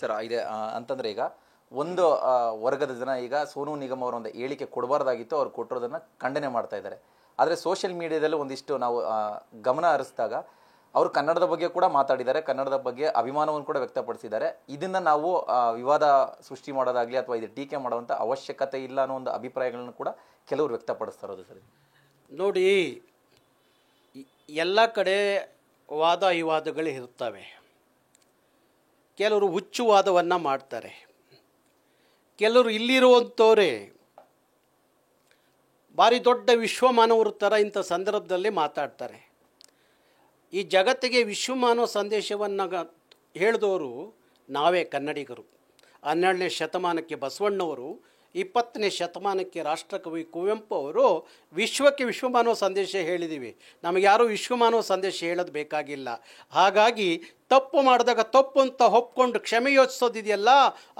Sir ಇದೆ ಅಂತಂದರೆ ಈಗ ಒಂದು ವರ್ಗದ ಜನ ಈಗ ಸೋನು ನಿಗಮ್ ಅವರ ಒಂದು ಹೇಳಿಕೆ ಕೊಡಬಾರ್ದಾಗಿತ್ತು, ಅವ್ರು ಕೊಟ್ಟಿರೋದನ್ನು ಖಂಡನೆ ಮಾಡ್ತಾ ಇದ್ದಾರೆ. ಆದರೆ ಸೋಷಿಯಲ್ ಮೀಡಿಯಾದಲ್ಲೂ ಒಂದಿಷ್ಟು ನಾವು ಗಮನ ಹರಿಸಿದಾಗ ಅವರು ಕನ್ನಡದ ಬಗ್ಗೆ ಕೂಡ ಮಾತಾಡಿದ್ದಾರೆ, ಕನ್ನಡದ ಬಗ್ಗೆ ಅಭಿಮಾನವನ್ನು ಕೂಡ ವ್ಯಕ್ತಪಡಿಸಿದ್ದಾರೆ. ಇದನ್ನು ನಾವು ವಿವಾದ ಸೃಷ್ಟಿ ಮಾಡೋದಾಗಲಿ ಅಥವಾ ಇದು ಟೀಕೆ ಮಾಡುವಂಥ ಅವಶ್ಯಕತೆ ಇಲ್ಲ ಅನ್ನೋ ಒಂದು ಅಭಿಪ್ರಾಯಗಳನ್ನು ಕೂಡ ಕೆಲವರು ವ್ಯಕ್ತಪಡಿಸ್ತಾ ಇರೋದು. ಸರಿ ನೋಡಿ, ಎಲ್ಲ ಕಡೆ ವಾದ ವಿವಾದಗಳು ಇರ್ತವೆ. ಕೆಲವರು ಹುಚ್ಚುವಾದವನ್ನು ಮಾಡ್ತಾರೆ, ಕೆಲವರು ಇಲ್ಲಿರುವಂಥವರೇ ಭಾರಿ ದೊಡ್ಡ ವಿಶ್ವಮಾನವರು ಥರ ಇಂಥ ಸಂದರ್ಭದಲ್ಲಿ ಮಾತಾಡ್ತಾರೆ. ಈ ಜಗತ್ತಿಗೆ ವಿಶ್ವಮಾನವ ಸಂದೇಶವನ್ನು ಹೇಳಿದವರು ನಾವೇ ಕನ್ನಡಿಗರು. 12ನೇ ಶತಮಾನಕ್ಕೆ ಬಸವಣ್ಣವರು, 20ನೇ ಶತಮಾನಕ್ಕೆ ರಾಷ್ಟ್ರಕವಿ ಕುವೆಂಪು ಅವರು ವಿಶ್ವಕ್ಕೆ ವಿಶ್ವಮಾನವ ಸಂದೇಶ ಹೇಳಿದ್ದೀವಿ. ನಮಗೆ ಯಾರೂ ವಿಶ್ವಮಾನವ ಸಂದೇಶ ಹೇಳೋದು ಬೇಕಾಗಿಲ್ಲ. ಹಾಗಾಗಿ ತಪ್ಪು ಮಾಡಿದಾಗ ತಪ್ಪು ಅಂತ ಒಪ್ಕೊಂಡು ಕ್ಷಮೆ ಯೋಚಿಸೋದಿದೆಯಲ್ಲ,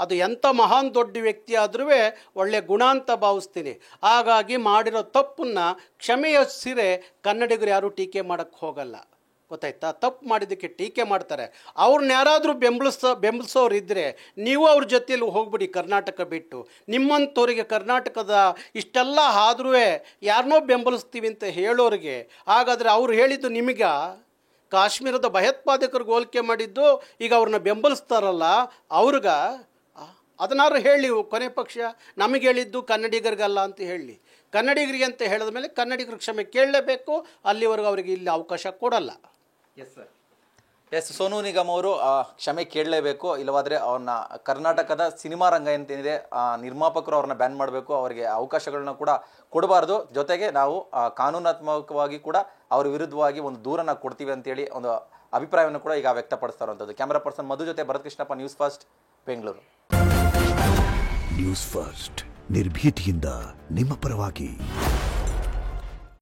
ಅದು ಎಂಥ ಮಹಾನ್ ದೊಡ್ಡ ವ್ಯಕ್ತಿ ಆದ್ರೂ ಒಳ್ಳೆಯ ಗುಣ ಅಂತ ಭಾವಿಸ್ತೀನಿ. ಹಾಗಾಗಿ ಮಾಡಿರೋ ತಪ್ಪನ್ನು ಕ್ಷಮೆ ಯೋಚಿಸಿರೆ ಕನ್ನಡಿಗರು ಯಾರೂ ಟೀಕೆ ಮಾಡೋಕ್ಕೆ ಹೋಗಲ್ಲ. ಗೊತ್ತಾಯ್ತಾ? ತಪ್ಪು ಮಾಡಿದ್ದಕ್ಕೆ ಟೀಕೆ ಮಾಡ್ತಾರೆ. ಅವ್ರನ್ನ ಯಾರಾದರೂ ಬೆಂಬಲಿಸೋರು ಇದ್ದರೆ ನೀವು ಅವ್ರ ಜೊತೆಯಲ್ಲಿ ಹೋಗ್ಬಿಡಿ ಕರ್ನಾಟಕ ಬಿಟ್ಟು. ನಿಮ್ಮಂಥವ್ರಿಗೆ ಕರ್ನಾಟಕದ ಇಷ್ಟೆಲ್ಲ ಆದ್ರೂ ಯಾರನ್ನೋ ಬೆಂಬಲಿಸ್ತೀವಿ ಅಂತ ಹೇಳೋರಿಗೆ, ಹಾಗಾದರೆ ಅವ್ರು ಹೇಳಿದ್ದು ನಿಮಗೆ ಕಾಶ್ಮೀರದ ಭಯೋತ್ಪಾದಕರಿಗೆ ಹೋಲಿಕೆ ಮಾಡಿದ್ದು ಈಗ ಅವ್ರನ್ನ ಬೆಂಬಲಿಸ್ತಾರಲ್ಲ ಅವ್ರಿಗ ಅದನ್ನಾರು ಹೇಳಿ. ಕೊನೆ ಪಕ್ಷ ನಮಗೆ ಹೇಳಿದ್ದು ಕನ್ನಡಿಗರಿಗಲ್ಲ ಅಂತ ಹೇಳಿ. ಕನ್ನಡಿಗರಿಗೆ ಅಂತ ಹೇಳಿದ ಮೇಲೆ ಕನ್ನಡಿಗರ ಕ್ಷಮೆ ಕೇಳಲೇಬೇಕು. ಅಲ್ಲಿವರೆಗೂ ಅವರಿಗೆ ಇಲ್ಲಿ ಅವಕಾಶ ಕೊಡಲ್ಲ. ಎಸ್ ಸೋನು ನಿಗಮ್ ಅವರು ಕ್ಷಮೆ ಕೇಳಲೇಬೇಕು, ಇಲ್ಲವಾದರೆ ಅವ್ರನ್ನ ಕರ್ನಾಟಕದ ಸಿನಿಮಾ ರಂಗ ಏನಿದೆ ನಿರ್ಮಾಪಕರು ಅವ್ರನ್ನ ಬ್ಯಾನ್ ಮಾಡಬೇಕು, ಅವರಿಗೆ ಅವಕಾಶಗಳನ್ನ ಕೂಡ ಕೊಡಬಾರ್ದು. ಜೊತೆಗೆ ನಾವು ಕಾನೂನಾತ್ಮಕವಾಗಿ ಕೂಡ ಅವ್ರ ವಿರುದ್ಧವಾಗಿ ಒಂದು ದೂರನ್ನ ಕೊಡ್ತೀವಿ ಅಂತೇಳಿ ಒಂದು ಅಭಿಪ್ರಾಯವನ್ನು ಕೂಡ ಈಗ ವ್ಯಕ್ತಪಡಿಸ್ತಾ ಇರುವಂಥದ್ದು. ಕ್ಯಾಮರಾ ಪರ್ಸನ್ ಮಧು ಜೊತೆ Bharath Krishnappa, news first, Bengaluru. News first ನಿರ್ಭೀತಿಯಿಂದ ನಿಮ್ಮ ಪರವಾಗಿ.